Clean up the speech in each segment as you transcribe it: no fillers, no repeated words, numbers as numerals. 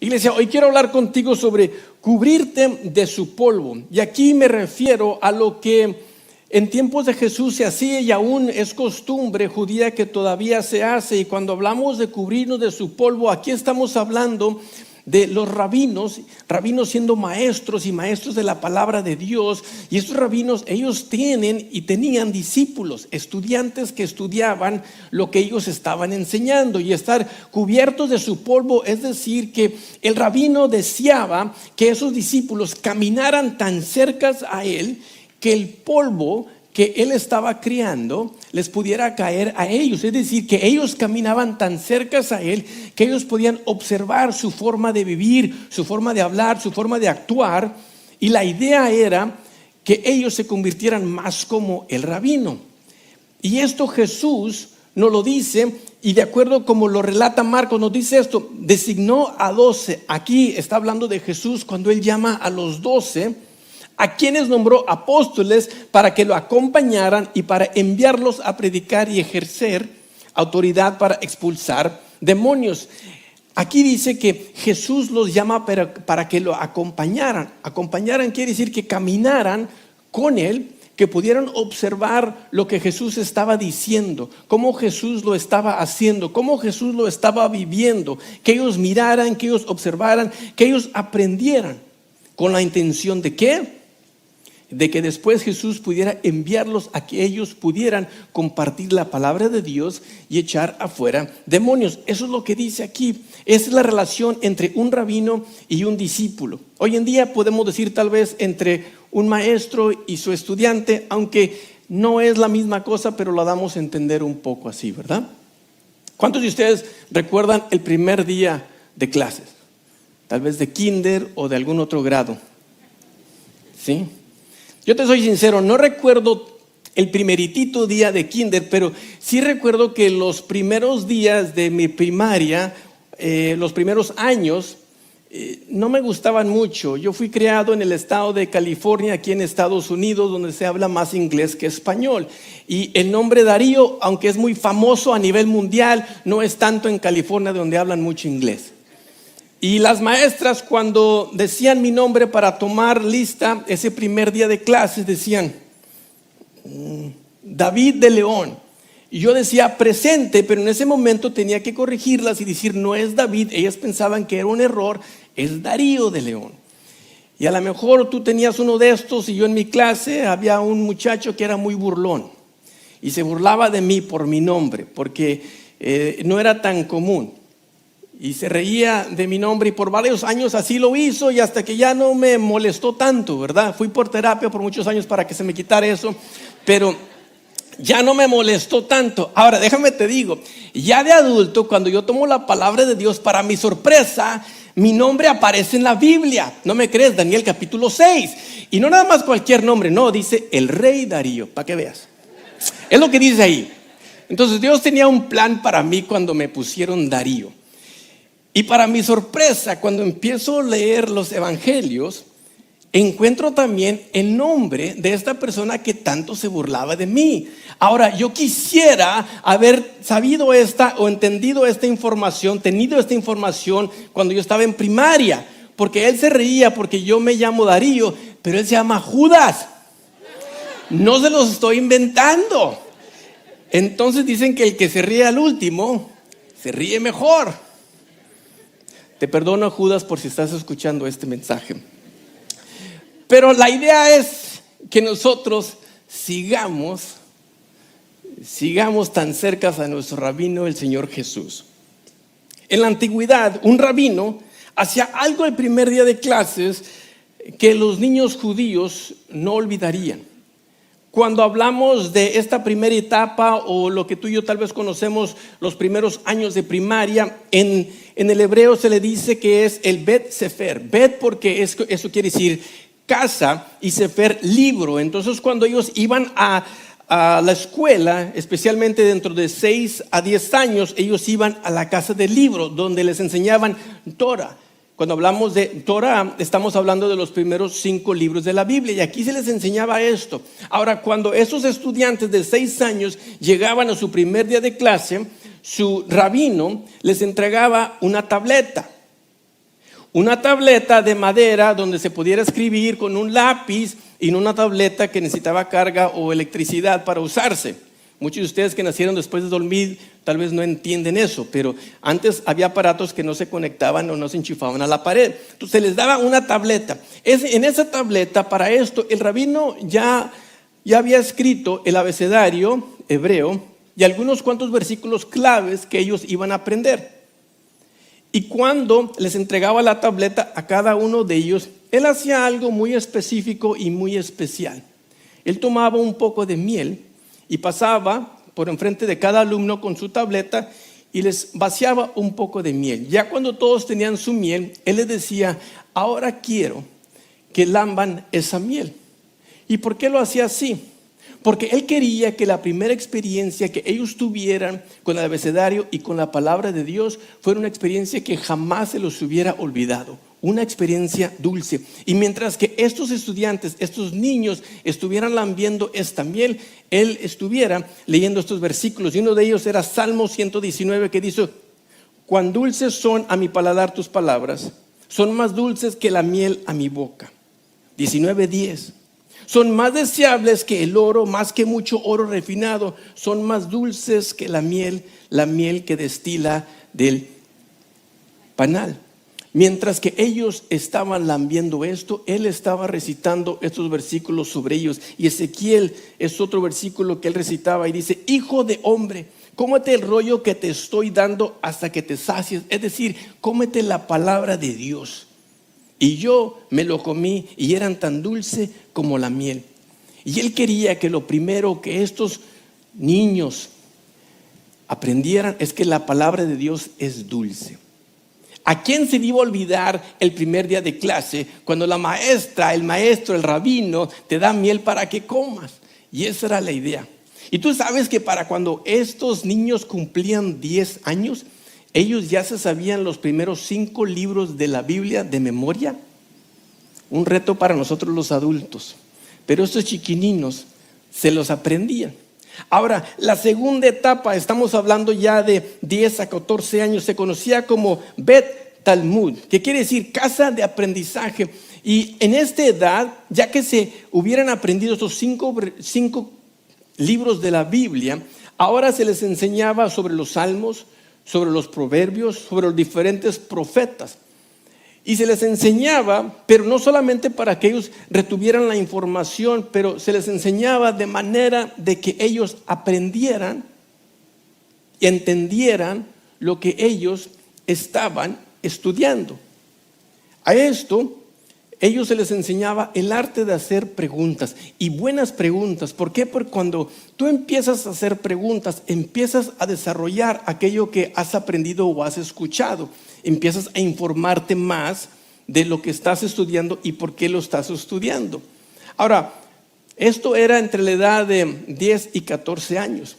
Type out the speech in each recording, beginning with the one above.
Iglesia, hoy quiero hablar contigo sobre cubrirte de su polvo. Y aquí me refiero a lo que en tiempos de Jesús se hacía y aún es costumbre judía que todavía se hace. Y cuando hablamos de cubrirnos de su polvo, aquí estamos hablando de los rabinos siendo maestros y maestros de la palabra de Dios. Y estos rabinos, ellos tienen y tenían discípulos, estudiantes que estudiaban lo que ellos estaban enseñando. Y estar cubiertos de su polvo es decir que el rabino deseaba que esos discípulos caminaran tan cerca a él que el polvo que él estaba criando les pudiera caer a ellos. Es decir, que ellos caminaban tan cerca a él que ellos podían observar su forma de vivir, su forma de hablar, su forma de actuar. Y la idea era que ellos se convirtieran más como el rabino. Y esto Jesús nos lo dice, y de acuerdo como lo relata Marcos, nos dice esto: designó a 12. Aquí está hablando de Jesús cuando él llama a los 12, a quienes nombró apóstoles para que lo acompañaran y para enviarlos a predicar y ejercer autoridad para expulsar demonios. Aquí dice que Jesús los llama para que lo acompañaran. Acompañaran quiere decir que caminaran con él, que pudieran observar lo que Jesús estaba diciendo, cómo Jesús lo estaba haciendo, cómo Jesús lo estaba viviendo, que ellos miraran, que ellos observaran, que ellos aprendieran. ¿Con la intención de qué? De que después Jesús pudiera enviarlos a que ellos pudieran compartir la palabra de Dios y echar afuera demonios. Eso es lo que dice aquí. Esa es la relación entre un rabino y un discípulo. Hoy en día podemos decir tal vez entre un maestro y su estudiante, aunque no es la misma cosa, pero lo damos a entender un poco así, ¿verdad? ¿Cuántos de ustedes recuerdan el primer día de clases? Tal vez de kinder o de algún otro grado. ¿Sí? Yo te soy sincero, no recuerdo el primeritito día de kinder, pero sí recuerdo que los primeros días de mi primaria, los primeros años, no me gustaban mucho. Yo fui criado en el estado de California, aquí en Estados Unidos, donde se habla más inglés que español. Y el nombre Darío, aunque es muy famoso a nivel mundial, no es tanto en California donde hablan mucho inglés. Y las maestras, cuando decían mi nombre para tomar lista, ese primer día de clases decían David de León. Y yo decía presente, pero en ese momento tenía que corregirlas y decir no es David. Ellas pensaban que era un error, es Darío de León. Y a lo mejor tú tenías uno de estos y yo en mi clase había un muchacho que era muy burlón y se burlaba de mí por mi nombre, porque no era tan común. Y se reía de mi nombre y por varios años así lo hizo y hasta que ya no me molestó tanto, ¿verdad? Fui por terapia por muchos años para que se me quitara eso, pero ya no me molestó tanto. Ahora déjame te digo, ya de adulto cuando yo tomo la palabra de Dios, para mi sorpresa, mi nombre aparece en la Biblia. ¿No me crees? Daniel capítulo 6. Y no nada más cualquier nombre, no, dice el rey Darío, para que veas. Es lo que dice ahí. Entonces Dios tenía un plan para mí cuando me pusieron Darío. Y para mi sorpresa, cuando empiezo a leer los evangelios, encuentro también el nombre de esta persona que tanto se burlaba de mí. Ahora, yo quisiera haber sabido esta o entendido esta información, tenido esta información cuando yo estaba en primaria, porque él se reía porque yo me llamo Darío, pero él se llama Judas. No se los estoy inventando. Entonces dicen que el que se ríe al último, se ríe mejor. Te perdono, Judas, por si estás escuchando este mensaje. Pero la idea es que nosotros sigamos tan cerca a nuestro rabino, el Señor Jesús. En la antigüedad, un rabino hacía algo el primer día de clases que los niños judíos no olvidarían. Cuando hablamos de esta primera etapa o lo que tú y yo tal vez conocemos, los primeros años de primaria, en el hebreo se le dice que es el Bet Sefer. Bet porque eso quiere decir casa y Sefer libro. Entonces cuando ellos iban a la escuela, especialmente dentro de 6 a 10 años, ellos iban a la casa del libro donde les enseñaban Torah. Cuando hablamos de Torah, estamos hablando de los primeros 5 libros de la Biblia y aquí se les enseñaba esto. Ahora, cuando esos estudiantes de 6 años llegaban a su primer día de clase, su rabino les entregaba una tableta. una tableta de madera donde se pudiera escribir con un lápiz y no una tableta que necesitaba carga o electricidad para usarse. Muchos de ustedes que nacieron después de 2000 tal vez no entienden eso, pero antes había aparatos que no se conectaban o no se enchufaban a la pared. Entonces se les daba una tableta. En esa tableta, para esto, el rabino ya había escrito el abecedario hebreo y algunos cuantos versículos claves que ellos iban a aprender. Y cuando les entregaba la tableta a cada uno de ellos, él hacía algo muy específico y muy especial. Él tomaba un poco de miel y pasaba por enfrente de cada alumno con su tableta y les vaciaba un poco de miel. Ya cuando todos tenían su miel, él les decía, ahora quiero que lamban esa miel. ¿Y por qué lo hacía así? Porque él quería que la primera experiencia que ellos tuvieran con el abecedario y con la palabra de Dios fuera una experiencia que jamás se los hubiera olvidado. Una experiencia dulce. Y mientras que estos estudiantes, estos niños estuvieran lambiendo esta miel, él estuviera leyendo estos versículos. Y uno de ellos era Salmo 119 que dice, cuán dulces son a mi paladar tus palabras, son más dulces que la miel a mi boca. 19:10. Son más deseables que el oro, más que mucho oro refinado. Son más dulces que la miel que destila del panal. Mientras que ellos estaban lambiendo esto, él estaba recitando estos versículos sobre ellos. Y Ezequiel es otro versículo que él recitaba y dice, hijo de hombre, cómete el rollo que te estoy dando hasta que te sacies. Es decir, cómete la palabra de Dios. Y yo me lo comí y eran tan dulce como la miel. Y él quería que lo primero que estos niños aprendieran es que la palabra de Dios es dulce. ¿A quién se le iba a olvidar el primer día de clase cuando la maestra, el maestro, el rabino te da miel para que comas? Y esa era la idea. Y tú sabes que para cuando estos niños cumplían 10 años, ellos ya se sabían los primeros 5 libros de la Biblia de memoria. Un reto para nosotros los adultos. Pero estos chiquininos se los aprendían. Ahora, la segunda etapa, estamos hablando ya de 10 a 14 años, se conocía como Bet Talmud, que quiere decir casa de aprendizaje. Y en esta edad, ya que se hubieran aprendido estos 5 libros de la Biblia, ahora se les enseñaba sobre los salmos, sobre los proverbios, sobre los diferentes profetas. Y se les enseñaba, pero no solamente para que ellos retuvieran la información, pero se les enseñaba de manera de que ellos aprendieran y entendieran lo que ellos estaban estudiando. A esto, ellos se les enseñaba el arte de hacer preguntas y buenas preguntas. ¿Por qué? Porque cuando tú empiezas a hacer preguntas, empiezas a desarrollar aquello que has aprendido o has escuchado. Empiezas a informarte más de lo que estás estudiando y por qué lo estás estudiando. Ahora, esto era entre la edad de 10 y 14 años.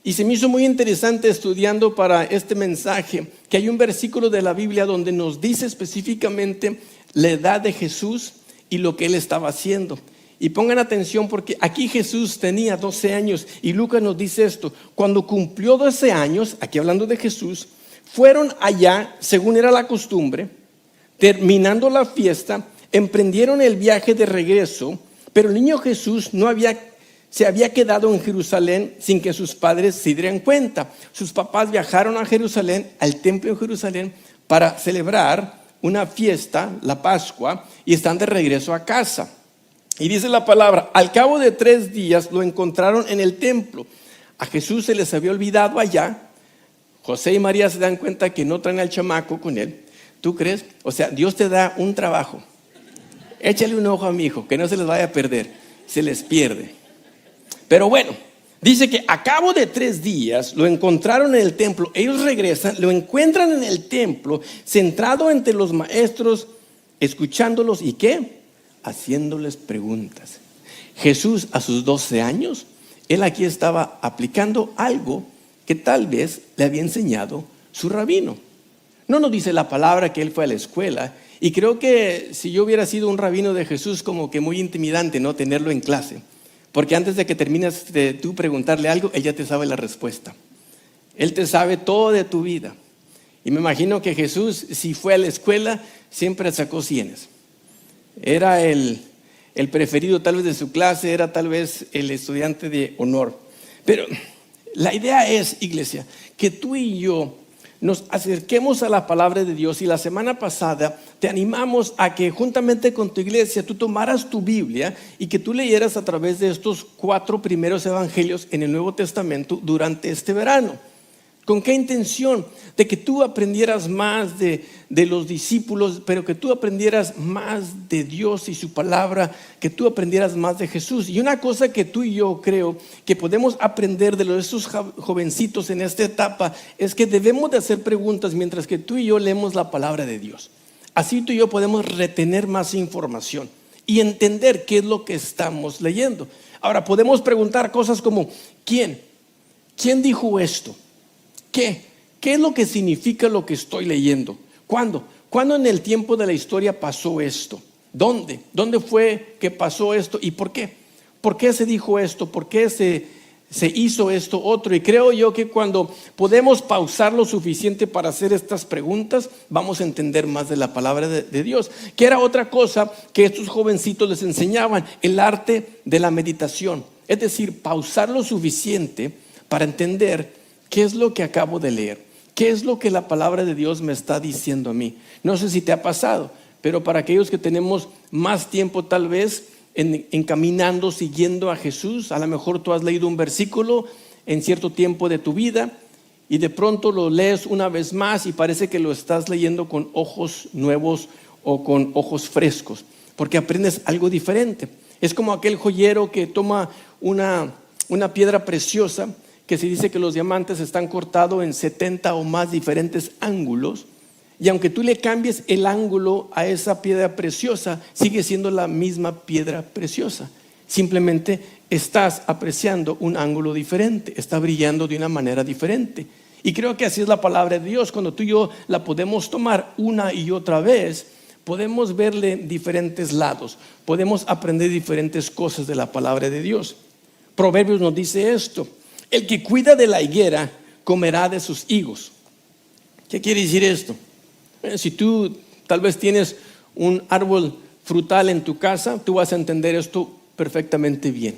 Y se me hizo muy interesante estudiando para este mensaje que hay un versículo de la Biblia donde nos dice específicamente la edad de Jesús y lo que él estaba haciendo. Y pongan atención porque aquí Jesús tenía 12 años y Lucas nos dice esto. Cuando cumplió 12 años, aquí hablando de Jesús, fueron allá, según era la costumbre, terminando la fiesta, emprendieron el viaje de regreso, pero el niño Jesús se había quedado en Jerusalén sin que sus padres se dieran cuenta. Sus papás viajaron a Jerusalén, al templo en Jerusalén, para celebrar una fiesta, la Pascua, y están de regreso a casa. Y dice la palabra, al cabo de 3 días lo encontraron en el templo. A Jesús se les había olvidado allá. José y María se dan cuenta que no traen al chamaco con él. ¿Tú crees? O sea, Dios te da un trabajo. Échale un ojo a mi hijo, que no se les vaya a perder. Se les pierde. Pero bueno, dice que a cabo de 3 días lo encontraron en el templo. Ellos regresan, lo encuentran en el templo, sentado entre los maestros, escuchándolos y ¿qué? Haciéndoles preguntas. Jesús a sus 12 años, él aquí estaba aplicando algo que tal vez le había enseñado su rabino. No nos dice la palabra que él fue a la escuela. Y creo que si yo hubiera sido un rabino de Jesús, como que muy intimidante, ¿no? Tenerlo en clase. Porque antes de que termines de tú preguntarle algo, él ya te sabe la respuesta. Él te sabe todo de tu vida. Y me imagino que Jesús, si fue a la escuela, siempre sacó 100. Era el preferido tal vez de su clase, era tal vez el estudiante de honor. Pero la idea es, iglesia, que tú y yo nos acerquemos a la palabra de Dios. Y la semana pasada te animamos a que juntamente con tu iglesia tú tomaras tu Biblia y que tú leyeras a través de estos 4 primeros evangelios en el Nuevo Testamento durante este verano. ¿Con qué intención? De que tú aprendieras más de los discípulos, pero que tú aprendieras más de Dios y su palabra, que tú aprendieras más de Jesús. Y una cosa que tú y yo creo que podemos aprender de estos jovencitos en esta etapa es que debemos de hacer preguntas mientras que tú y yo leemos la palabra de Dios. Así tú y yo podemos retener más información y entender qué es lo que estamos leyendo. Ahora podemos preguntar cosas como ¿quién? ¿Quién dijo esto? ¿Qué es lo que significa lo que estoy leyendo? ¿Cuándo? ¿Cuándo en el tiempo de la historia pasó esto? ¿Dónde? ¿Dónde fue que pasó esto? ¿Y por qué? ¿Por qué se dijo esto? ¿Por qué se hizo esto otro? Y creo yo que cuando podemos pausar lo suficiente para hacer estas preguntas, vamos a entender más de la palabra de Dios. Que era otra cosa que estos jovencitos les enseñaban, el arte de la meditación. Es decir, pausar lo suficiente para entender ¿qué es lo que acabo de leer? ¿Qué es lo que la palabra de Dios me está diciendo a mí? No sé si te ha pasado, pero para aquellos que tenemos más tiempo tal vez encaminando, siguiendo a Jesús, a lo mejor tú has leído un versículo en cierto tiempo de tu vida y de pronto lo lees una vez más y parece que lo estás leyendo con ojos nuevos o con ojos frescos, porque aprendes algo diferente. Es como aquel joyero que toma una piedra preciosa, que se dice que los diamantes están cortados en 70 o más diferentes ángulos, y aunque tú le cambies el ángulo a esa piedra preciosa, sigue siendo la misma piedra preciosa. Simplemente estás apreciando un ángulo diferente, está brillando de una manera diferente. Y creo que así es la palabra de Dios. Cuando tú y yo la podemos tomar una y otra vez, podemos verle diferentes lados, podemos aprender diferentes cosas de la palabra de Dios. Proverbios nos dice esto: el que cuida de la higuera comerá de sus higos. ¿Qué quiere decir esto? Si tú tal vez tienes un árbol frutal en tu casa, tú vas a entender esto perfectamente bien.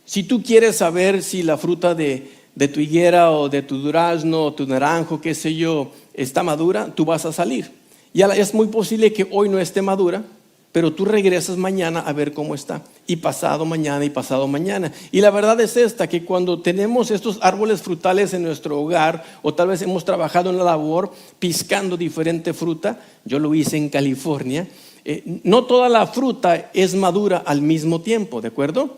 Si tú quieres saber si la fruta de tu higuera o de tu durazno o tu naranjo, qué sé yo, está madura, tú vas a salir. Y es muy posible que hoy no esté madura, pero tú regresas mañana a ver cómo está, y pasado mañana y pasado mañana. Y la verdad es esta, que cuando tenemos estos árboles frutales en nuestro hogar, o tal vez hemos trabajado en la labor piscando diferente fruta, yo lo hice en California, no toda la fruta es madura al mismo tiempo, ¿de acuerdo?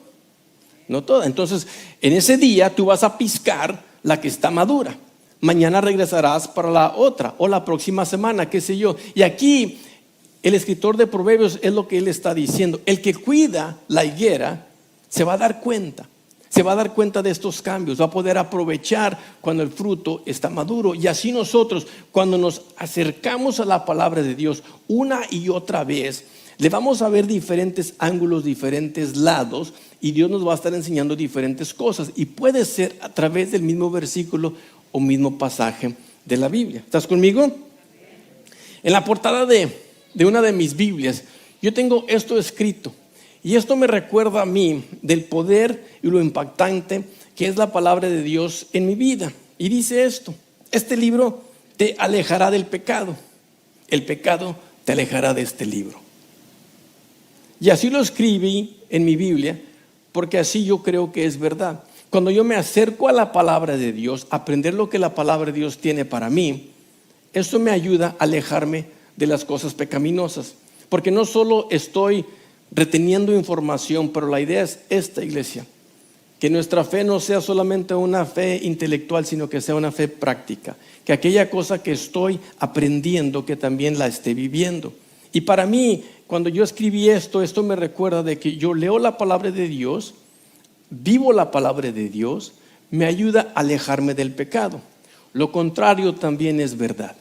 No toda. Entonces, en ese día tú vas a piscar la que está madura. Mañana regresarás para la otra, o la próxima semana, qué sé yo. Y aquí el escritor de Proverbios es lo que él está diciendo. El que cuida la higuera se va a dar cuenta. Se va a dar cuenta de estos cambios. Va a poder aprovechar cuando el fruto está maduro. Y así nosotros, cuando nos acercamos a la palabra de Dios una y otra vez, le vamos a ver diferentes ángulos, diferentes lados. Y Dios nos va a estar enseñando diferentes cosas. Y puede ser a través del mismo versículo o mismo pasaje de la Biblia. ¿Estás conmigo? En la portada de una de mis Biblias, yo tengo esto escrito, y esto me recuerda a mí del poder y lo impactante que es la palabra de Dios en mi vida. Y dice esto: este libro te alejará del pecado, el pecado te alejará de este libro. Y así lo escribí en mi Biblia, porque así yo creo que es verdad. Cuando yo me acerco a la palabra de Dios, a aprender lo que la palabra de Dios tiene para mí, eso me ayuda a alejarme de las cosas pecaminosas, porque no solo estoy reteniendo información, pero la idea es esta, iglesia, que nuestra fe no sea solamente una fe intelectual, sino que sea una fe práctica, que aquella cosa que estoy aprendiendo, que también la esté viviendo. Y para mí, cuando yo escribí esto me recuerda de que yo leo la palabra de Dios, vivo la palabra de Dios, me ayuda a alejarme del pecado. Lo contrario también es verdad.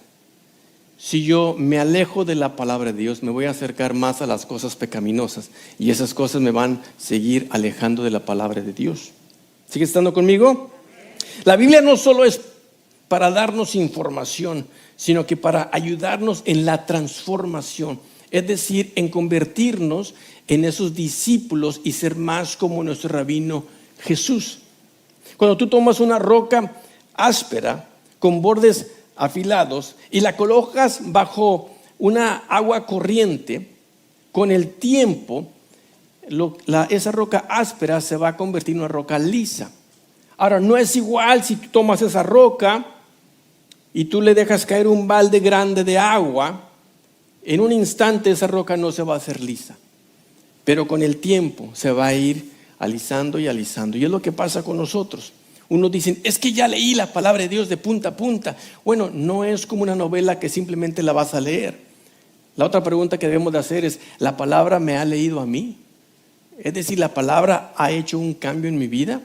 Si yo me alejo de la palabra de Dios, me voy a acercar más a las cosas pecaminosas, y esas cosas me van a seguir alejando de la palabra de Dios. ¿Sigue estando conmigo? La Biblia no solo es para darnos información, sino que para ayudarnos en la transformación, es decir, en convertirnos en esos discípulos y ser más como nuestro rabino Jesús. Cuando tú tomas una roca áspera con bordes afilados y la colocas bajo una agua corriente, con el tiempo esa roca áspera se va a convertir en una roca lisa. Ahora, no es igual si tú tomas esa roca y tú le dejas caer un balde grande de agua. En un instante esa roca no se va a hacer lisa, pero con el tiempo se va a ir alisando y alisando. Y es lo que pasa con nosotros. Unos dicen, es que ya leí la palabra de Dios de punta a punta. Bueno, no es como una novela que simplemente la vas a leer. La otra pregunta que debemos de hacer es, ¿la palabra me ha leído a mí? Es decir, ¿la palabra ha hecho un cambio en mi vida?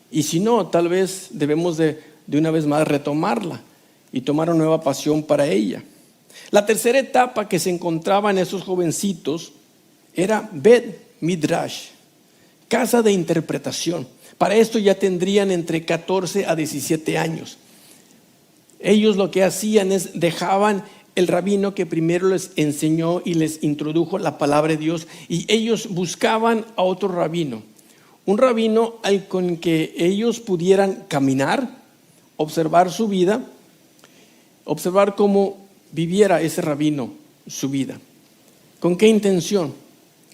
Y si no, tal vez debemos de una vez más retomarla y tomar una nueva pasión para ella. La tercera etapa que se encontraba en esos jovencitos era Bet Midrash, casa de interpretación. Para esto ya tendrían entre 14 a 17 años. Ellos lo que hacían es dejaban el rabino que primero les enseñó y les introdujo la palabra de Dios, y ellos buscaban a otro rabino, un rabino con que ellos pudieran caminar, observar su vida, observar cómo viviera ese rabino su vida. ¿Con qué intención?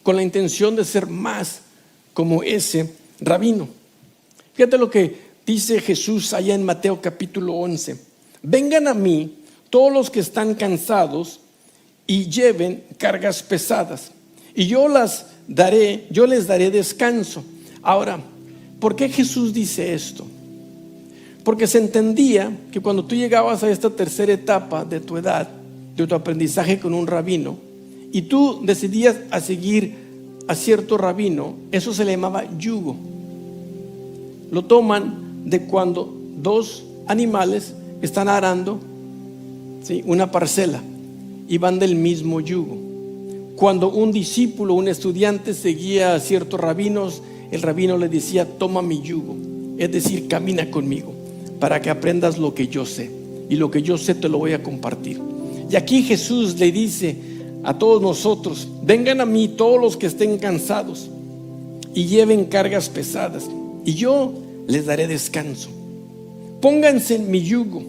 Con la intención de ser más como ese rabino. Fíjate lo que dice Jesús allá en Mateo capítulo 11. Vengan a mí todos los que están cansados y lleven cargas pesadas, y yo les daré descanso. Ahora, ¿por qué Jesús dice esto? Porque se entendía que cuando tú llegabas a esta tercera etapa de tu edad, de tu aprendizaje con un rabino, y tú decidías a seguir a cierto rabino, eso se le llamaba yugo. Lo toman de cuando dos animales están arando, ¿sí?, una parcela, y van del mismo yugo. Cuando un discípulo, un estudiante seguía a ciertos rabinos, el rabino le decía, toma mi yugo, es decir, camina conmigo, para que aprendas lo que yo sé, y lo que yo sé te lo voy a compartir. Y aquí Jesús le dice a todos nosotros, vengan a mí todos los que estén cansados y lleven cargas pesadas, y yo les daré descanso. Pónganse en mi yugo,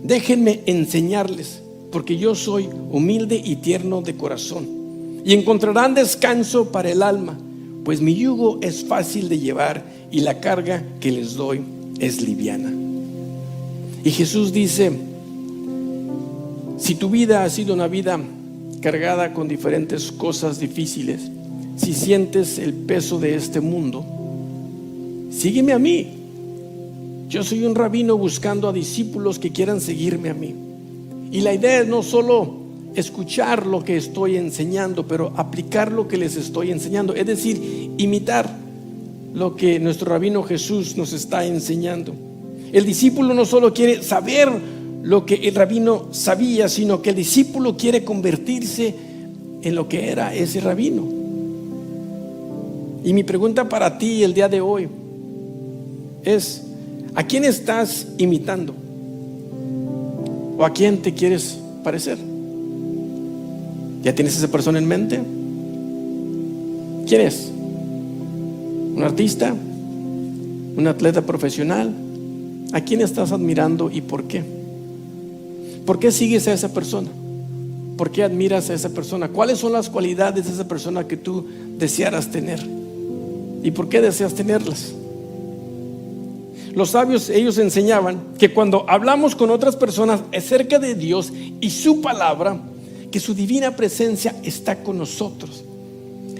déjenme enseñarles, porque yo soy humilde y tierno de corazón, y encontrarán descanso para el alma, pues mi yugo es fácil de llevar y la carga que les doy es liviana. Y Jesús dice, si tu vida ha sido una vida cargada con diferentes cosas difíciles, si sientes el peso de este mundo, sígueme a mí. Yo soy un rabino buscando a discípulos que quieran seguirme a mí. Y la idea es no solo escuchar lo que estoy enseñando, pero aplicar lo que les estoy enseñando, es decir, imitar lo que nuestro rabino Jesús nos está enseñando. El discípulo no solo quiere saber lo que el rabino sabía, sino que el discípulo quiere convertirse en lo que era ese rabino. Y mi pregunta para ti el día de hoy es, ¿a quién estás imitando? ¿O a quién te quieres parecer? ¿Ya tienes esa persona en mente? ¿Quién es? ¿Un artista? ¿Un atleta profesional? ¿A quién estás admirando y por qué? ¿Por qué sigues a esa persona? ¿Por qué admiras a esa persona? ¿Cuáles son las cualidades de esa persona que tú desearas tener? ¿Y por qué deseas tenerlas? Los sabios, ellos enseñaban que cuando hablamos con otras personas acerca de Dios y su palabra, que su divina presencia está con nosotros.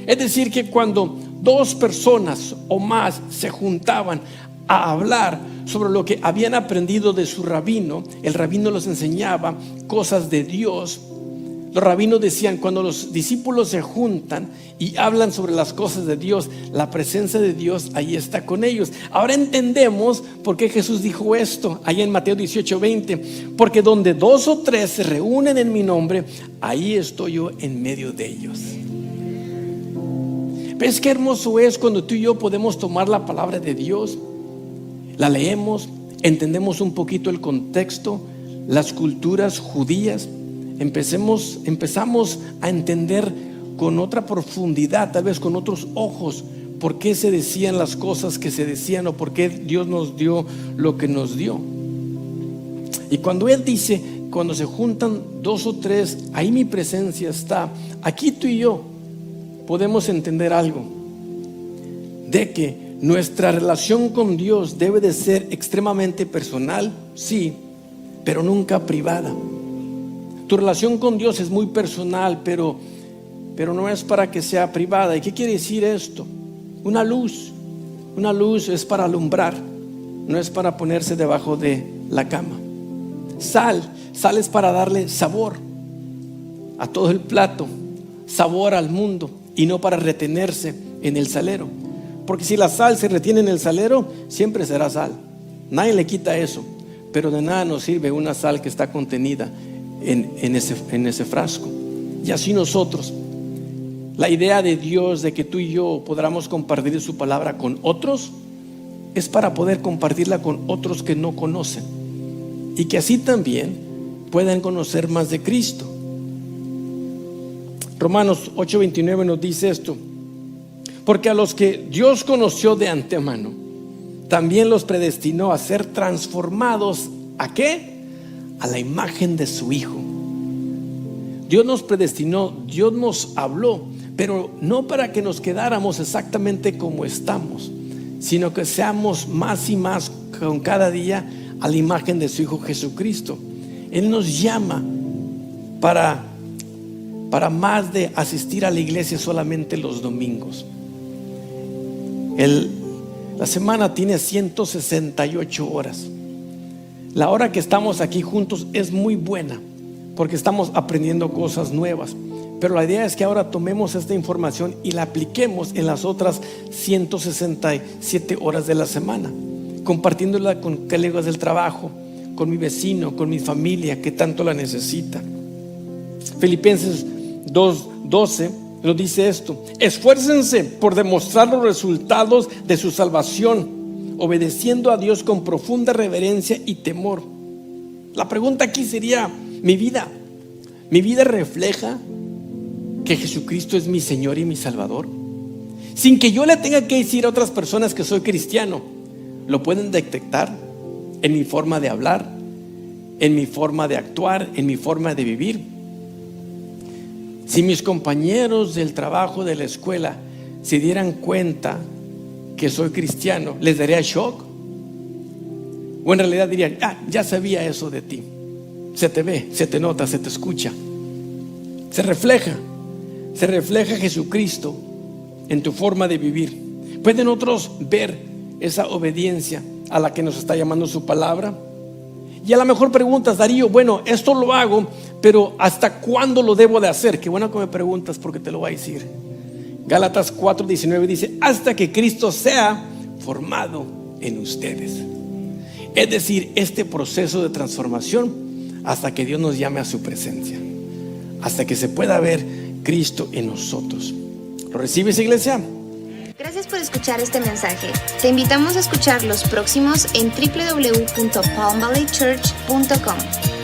Es decir, que cuando dos personas o más se juntaban a hablar sobre lo que habían aprendido de su rabino, el rabino les enseñaba cosas de Dios. Los rabinos decían, cuando los discípulos se juntan y hablan sobre las cosas de Dios, la presencia de Dios ahí está con ellos. Ahora entendemos por qué Jesús dijo esto allá en Mateo 18:20, porque donde 2 o 3 se reúnen en mi nombre, ahí estoy yo en medio de ellos. ¿Ves qué hermoso es cuando tú y yo podemos tomar la palabra de Dios? La leemos, entendemos un poquito el contexto, las culturas judías, empezamos a entender con otra profundidad, tal vez con otros ojos, por qué se decían las cosas que se decían o por qué Dios nos dio lo que nos dio. Y cuando Él dice, cuando se juntan 2 o 3, ahí mi presencia está. Aquí tú y yo podemos entender algo, de que nuestra relación con Dios debe de ser extremadamente personal, sí, pero nunca privada. Tu relación con Dios es muy personal, pero no es para que sea privada. ¿Y qué quiere decir esto? Una luz es para alumbrar, no es para ponerse debajo de la cama. Sal es para darle sabor a todo el plato, sabor al mundo, y no para retenerse en el salero. Porque si la sal se retiene en el salero, siempre será sal. Nadie le quita eso, pero de nada nos sirve una sal que está contenida en ese frasco. Y así nosotros, la idea de Dios de que tú y yo podamos compartir su palabra con otros es para poder compartirla con otros que no conocen, y que así también puedan conocer más de Cristo. Romanos 8:29 nos dice esto: porque a los que Dios conoció de antemano, también los predestinó a ser transformados, ¿a qué? A la imagen de su Hijo. Dios nos predestinó, Dios nos habló, pero no para que nos quedáramos exactamente como estamos, sino que seamos más y más con cada día a la imagen de su Hijo Jesucristo. Él nos llama para más de asistir a la iglesia solamente los domingos. La semana tiene 168 horas. La hora que estamos aquí juntos es muy buena, porque estamos aprendiendo cosas nuevas. Pero la idea es que ahora tomemos esta información y la apliquemos en las otras 167 horas de la semana, compartiéndola con colegas del trabajo, con mi vecino, con mi familia que tanto la necesita. Filipenses 2:12 nos dice esto: esfuércense por demostrar los resultados de su salvación, obedeciendo a Dios con profunda reverencia y temor. La pregunta aquí sería: ¿mi vida refleja que Jesucristo es mi Señor y mi Salvador? Sin que yo le tenga que decir a otras personas que soy cristiano, ¿lo pueden detectar en mi forma de hablar, en mi forma de actuar, en mi forma de vivir? Si mis compañeros del trabajo, de la escuela, se dieran cuenta que soy cristiano, ¿les daría shock? O en realidad dirían: ya sabía eso de ti. Se te ve, se te nota, se te escucha. Se refleja Jesucristo en tu forma de vivir. ¿Pueden otros ver esa obediencia a la que nos está llamando su palabra? Y a lo mejor preguntas: Darío, bueno, esto lo hago, pero ¿hasta cuándo lo debo de hacer? Qué bueno que me preguntas, porque te lo voy a decir. Gálatas 4:19 dice: hasta que Cristo sea formado en ustedes. Es decir, este proceso de transformación hasta que Dios nos llame a su presencia, hasta que se pueda ver Cristo en nosotros. ¿Lo recibes, iglesia? Gracias por escuchar este mensaje. Te invitamos a escuchar los próximos en www.palmvalleychurch.com.